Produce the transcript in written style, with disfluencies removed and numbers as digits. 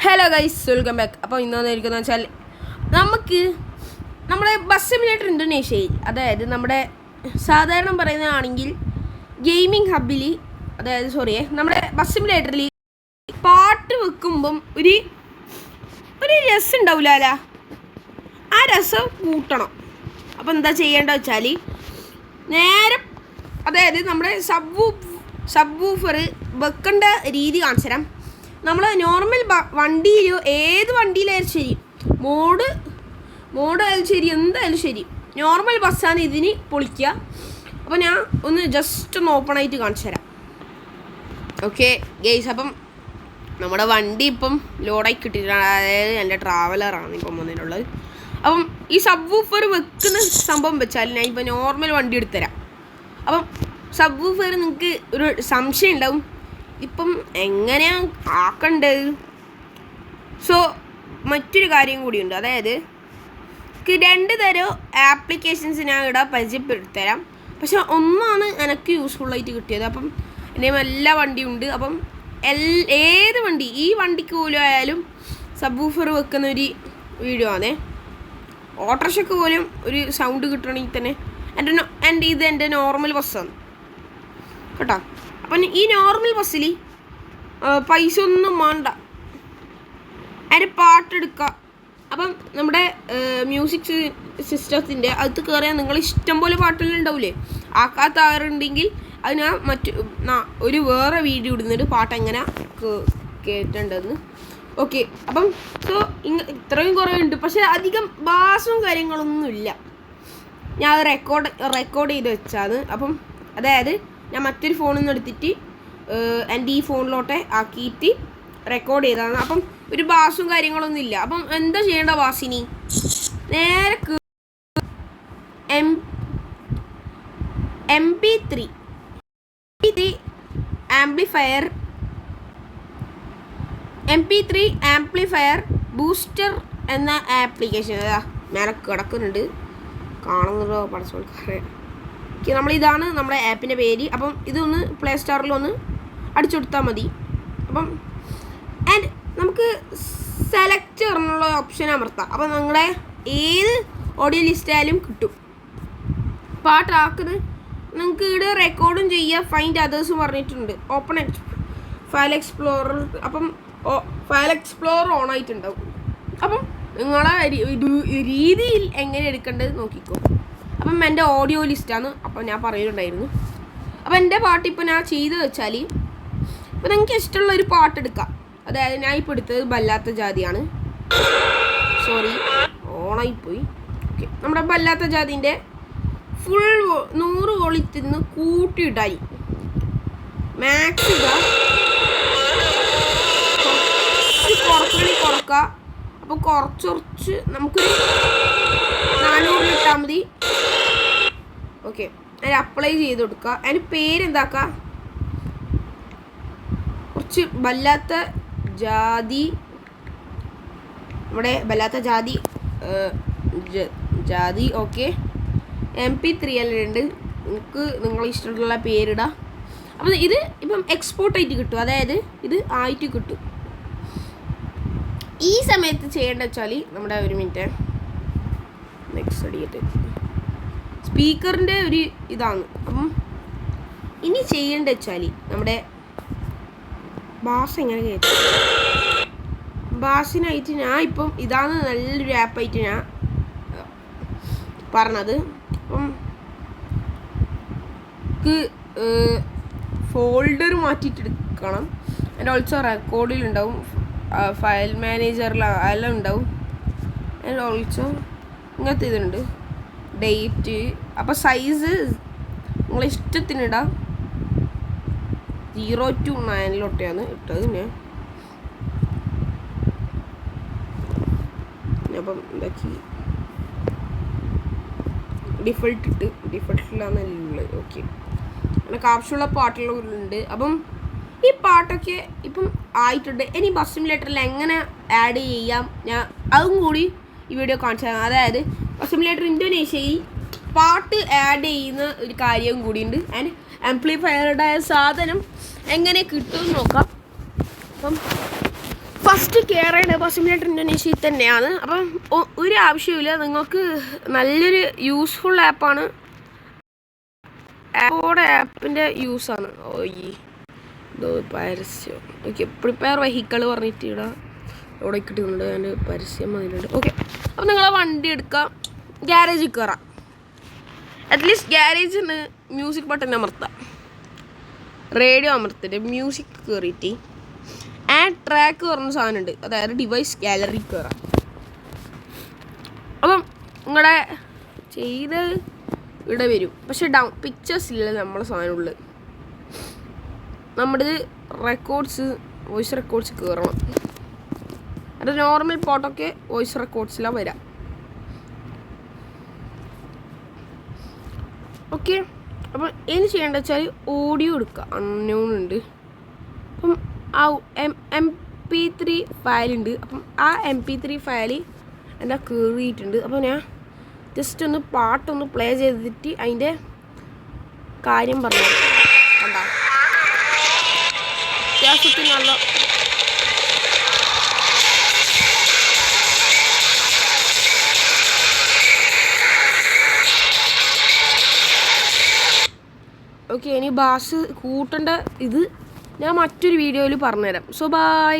Hello guys, welcome back. അപ്പോൾ ഇന്ന് വന്നിരിക്കുന്നത് വെച്ചാൽ നമ്മുടെ ബസ് സിമുലേറ്റർ ഇന്തോനേഷ്യയിൽ, അതായത് നമ്മുടെ സാധാരണ പറയുന്നതാണെങ്കിൽ ഗെയിമിംഗ് ഹബിൽ, നമ്മുടെ ബസ് സിമുലേറ്ററിൽ പാട്ട് വെക്കുമ്പം ഒരു രസം ഉണ്ടാവില്ല. ആ രസം കൂട്ടണം. അപ്പോൾ എന്താ ചെയ്യേണ്ടത് വെച്ചാൽ നേരെ, അതായത് നമ്മുടെ സബ് വൂഫർ വെക്കേണ്ട രീതി കാണിച്ചു തരാം. നമ്മൾ നോർമൽ വണ്ടിയിലോ ഏത് വണ്ടിയിലായാലും ശരി, മോഡായാലും ശരി, എന്തായാലും ശരി, നോർമൽ ബസ്സാണ് ഇതിന് പൊളിക്കുക. അപ്പോൾ ഞാൻ ഒന്ന് ജസ്റ്റ് ഒന്ന് ഓപ്പൺ ആയിട്ട് കാണിച്ചു തരാം. ഓക്കെ ഗെയ്സ്, അപ്പം നമ്മുടെ വണ്ടി ഇപ്പം ലോഡായി കിട്ടിയിട്ടാണ്. അതായത് എൻ്റെ ട്രാവലറാണ് ഇപ്പം വന്നിട്ടുള്ളത്. അപ്പം ഈ സബ് വൂഫർ വെക്കുന്ന സംഭവം വെച്ചാൽ ഞാൻ ഇപ്പം നോർമൽ വണ്ടി എടുത്തുതരാം. അപ്പം സബ് വൂഫർ നിങ്ങൾക്ക് ഒരു സംശയം ഉണ്ടാവും, ഇപ്പം എങ്ങനെയാണ് ആക്കേണ്ടത്. സോ മറ്റൊരു കാര്യം കൂടിയുണ്ട്, അതായത് രണ്ട് തരം ആപ്ലിക്കേഷൻസ് ഞാൻ ഇവിടെ പരിചയപ്പെടുത്തരാം. പക്ഷെ ഒന്നാണ് എനിക്ക് യൂസ്ഫുള്ളായിട്ട് കിട്ടിയത്. അപ്പം എൻ്റെ എല്ലാ വണ്ടിയുണ്ട്. അപ്പം ഏത് വണ്ടി, ഈ വണ്ടിക്ക് പോലും ആയാലും സബ് വൂഫർ വെക്കുന്ന ഒരു വീഡിയോ ആണേ. ഓട്ടോറിക്ഷയ്ക്ക് പോലും ഒരു സൗണ്ട് കിട്ടണമെങ്കിൽ തന്നെ എൻ്റെ നോർമൽ ബസ്സാണ് കേട്ടോ. അപ്പം ഈ നോർമൽ ബസ്സിൽ പൈസ ഒന്നും വേണ്ട, അതിൻ്റെ പാട്ടെടുക്കുക. അപ്പം നമ്മുടെ മ്യൂസിക് സിസ്റ്റത്തിൻ്റെ അകത്ത് കയറിയാൽ നിങ്ങൾ ഇഷ്ടം പോലെ പാട്ടെല്ലാം ഉണ്ടാവില്ലേ. ആക്കാത്തവരുണ്ടെങ്കിൽ അത് ഞാൻ ഒരു വേറെ വീഡിയോ ഇടുന്നൊരു പാട്ട് എങ്ങനെ കേട്ടിട്ടുണ്ടെന്ന്. ഓക്കെ, അപ്പം സോ ഇത്രയും കുറേ ഉണ്ട്. പക്ഷേ അധികം ബാസും കാര്യങ്ങളൊന്നുമില്ല. ഞാൻ റെക്കോർഡ് ചെയ്ത് വെച്ചാണ്. അപ്പം അതായത് ഞാൻ മറ്റൊരു ഫോണിൽ നിന്ന് എടുത്തിട്ട് എൻ്റെ ഈ ഫോണിലോട്ടെ ആക്കിയിട്ട് റെക്കോർഡ് ചെയ്തതാണ്. അപ്പം ഒരു ബാസും കാര്യങ്ങളൊന്നും ഇല്ല. അപ്പം എന്താ ചെയ്യേണ്ട, ബാസിനി നേരെ MP3 ആംപ്ലിഫയർ ബൂസ്റ്റർ എന്ന ആപ്ലിക്കേഷൻ മേലെ കിടക്കുന്നുണ്ട്, കാണുന്നുണ്ടോ പഠിച്ചോൾക്കാരെ. നമ്മളിതാണ് നമ്മുടെ ആപ്പിൻ്റെ പേര്. അപ്പം ഇതൊന്ന് പ്ലേ സ്റ്റോറിലൊന്ന് അടിച്ചു കൊടുത്താൽ മതി. അപ്പം നമുക്ക് സെലക്ട് എന്നുള്ള ഓപ്ഷൻ അമർത്താം. അപ്പം നിങ്ങളുടെ ഏത് ഓഡിയോ ലിസ്റ്റായാലും കിട്ടും. പാട്ടാക്കുന്നത് നിങ്ങൾക്ക് ഇവിടെ റെക്കോർഡും ചെയ്യാം. ഫൈൻഡ് അതേഴ്സ് പറഞ്ഞിട്ടുണ്ട്. Open file explorer. അപ്പം ഫയൽ എക്സ്പ്ലോറർ ഓൺ ആയിട്ടുണ്ടാവും. അപ്പം നിങ്ങളെ രീതിയിൽ എങ്ങനെ എടുക്കേണ്ടത് നോക്കിക്കോ. അപ്പം എൻ്റെ ഓഡിയോ ലിസ്റ്റാണ്. അപ്പം ഞാൻ പറയുന്നുണ്ടായിരുന്നു. അപ്പം എൻ്റെ പാട്ട് ഇപ്പം ഞാൻ ചെയ്ത് വെച്ചാൽ, ഇപ്പം നിങ്ങൾക്ക് ഇഷ്ടമുള്ള ഒരു പാട്ടെടുക്കാം. അതായത് ഞാൻ ഇപ്പോൾ എടുത്തത് ബല്ലാത്ത ജാതിയാണ്. സോറി, ഓണായിപ്പോയി. ഓക്കെ, നമ്മുടെ ബല്ലാത്ത ജാതിൻ്റെ ഫുൾ 100 വോളിയത്തിന്ന് കൂട്ടിയിട്ടായി മാക്സ് കുറക്കുക. അപ്പോൾ കുറച്ച് നമുക്കൊരു 400 ഇട്ടാൽ മതി. ഓക്കെ, അതിന് അപ്ലൈ ചെയ്ത് കൊടുക്കുക. അതിന് പേരെന്താക്കുക, കുറച്ച് ബല്ലാത്ത ജാതി, നമ്മുടെ ബല്ലാത്ത ജാതി. ഓക്കെ, MP3 എല്ലാം ഉണ്ട്. നിങ്ങൾ ഇഷ്ടമുള്ള പേരിടാം. അപ്പം ഇത് ഇപ്പം എക്സ്പോർട്ട് ആയിട്ട് കിട്ടും, അതായത് ഇത് ആയിട്ട് കിട്ടും. ഈ സമയത്ത് ചെയ്യേണ്ട വെച്ചാൽ നമ്മുടെ ഒരു മിനിറ്റ് നെക്സ്റ്റ് അടിയിട്ട് സ്പീക്കറിൻ്റെ ഒരു ഇതാണ്. അപ്പം ഇനി ചെയ്യേണ്ട വെച്ചാൽ നമ്മുടെ ബാസ് എങ്ങനെ കേട്ടു, ബാസിനായിട്ട് ഞാൻ ഇപ്പം ഇതാണ് നല്ലൊരു ആപ്പായിട്ട് ഞാൻ പറഞ്ഞത്. അപ്പം ഫോൾഡർ മാറ്റിയിട്ടെടുക്കണം. ആൻഡ് ഓൾസോ റെക്കോർഡിലുണ്ടാവും, ഫയൽ മാനേജറിൽ എല്ലാം ഉണ്ടാവും. ആൻഡ് ഓൾസോ ഇങ്ങനത്തെ ഇതുണ്ട്, ഡേറ്റ്. അപ്പോൾ സൈസ് നിങ്ങളെ ഇഷ്ടത്തിനിടാം. 0 to 9 ഇട്ടത് ഞാൻ. അപ്പം എന്താക്കി ഡിഫൾട്ടിലാണെന്നുള്ളത്. ഓക്കെ, എനിക്ക് ആവശ്യമുള്ള പാട്ടുകളുണ്ട്. അപ്പം ഈ പാട്ടൊക്കെ ഇപ്പം ആയിട്ടുണ്ട്. ഇനി ബസ് സിമുലേറ്ററിൽ എങ്ങനെ ആഡ് ചെയ്യാം ഞാൻ അതും കൂടി ഈ വീഡിയോ കാണിച്ചു തരാം. അതായത് ബസ് സിമുലേറ്റർ ഇന്തോനേഷ്യയിൽ പാട്ട് ആഡ് ചെയ്യുന്ന ഒരു കാര്യവും കൂടിയുണ്ട്. ആൻഡ് ആംപ്ലിഫയറുടെ സാധനം എങ്ങനെ കിട്ടുമെന്ന് നോക്കാം. അപ്പം ഫസ്റ്റ് കയറേണ്ട ബസ് സിമുലേറ്റർ ഇന്തോനേഷ്യയിൽ തന്നെയാണ്. അപ്പം ഒരു ആവശ്യമില്ല, നിങ്ങൾക്ക് നല്ലൊരു യൂസ്ഫുൾ ആപ്പാണ്. ആപ്പിൻ്റെ യൂസാണ്. പരസ്യം ഓക്കെ. പ്രിപ്പയർ വെഹിക്കിൾ പറഞ്ഞിട്ട് ഇവിടെ കിട്ടുന്നുണ്ട്, അതിൻ്റെ പരസ്യം അതിലുണ്ട്. ഓക്കെ, അപ്പം നിങ്ങൾ വണ്ടി എടുക്കാം, ഗ്യാരേജിൽ കയറാം. അറ്റ്ലീസ്റ്റ് ഗ്യാരേജിന് മ്യൂസിക് ബട്ടൺ അമർത്താം, റേഡിയോ അമർത്തിട്ട് മ്യൂസിക് കയറിയിട്ട് ആഡ് ട്രാക്ക് പറഞ്ഞ സാധനമുണ്ട്, അതായത് ഡിവൈസ് ഗാലറി കയറാം. അപ്പം നിങ്ങളുടെ ചെയ്ത് ഇവിടെ വരും, പക്ഷെ പിക്ചേഴ്സ് ഇല്ല നമ്മളെ സാധനമുള്ളത്. നമ്മുടെ റെക്കോർഡ്സ്, വോയിസ് റെക്കോർഡ്സ് കയറണം. അത് നോർമൽ പോട്ടൊക്കെ വോയിസ് റെക്കോർഡ്സിലാണ് വരാം. ഓക്കെ, അപ്പം എന്ത് ചെയ്യേണ്ടത് വെച്ചാൽ ഓഡിയോ എടുക്കുക. അൺനോൺ ഉണ്ട്, അപ്പം ആ MP3 ഫയലുണ്ട്. അപ്പം ആ MP3 ഫയൽ എൻ്റെ കയറിയിട്ടുണ്ട്. അപ്പോൾ ഞാൻ ജസ്റ്റ് ഒന്ന് പാട്ടൊന്ന് പ്ലേ ചെയ്തിട്ട് അതിൻ്റെ കാര്യം പറഞ്ഞു. കണ്ടാ അത്യാവശ്യത്തിന് നല്ല ഓക്കെ. ഇനി ബാസ് കൂട്ടേണ്ട ഇത് ഞാൻ മറ്റൊരു വീഡിയോയിൽ പറഞ്ഞുതരാം. So by.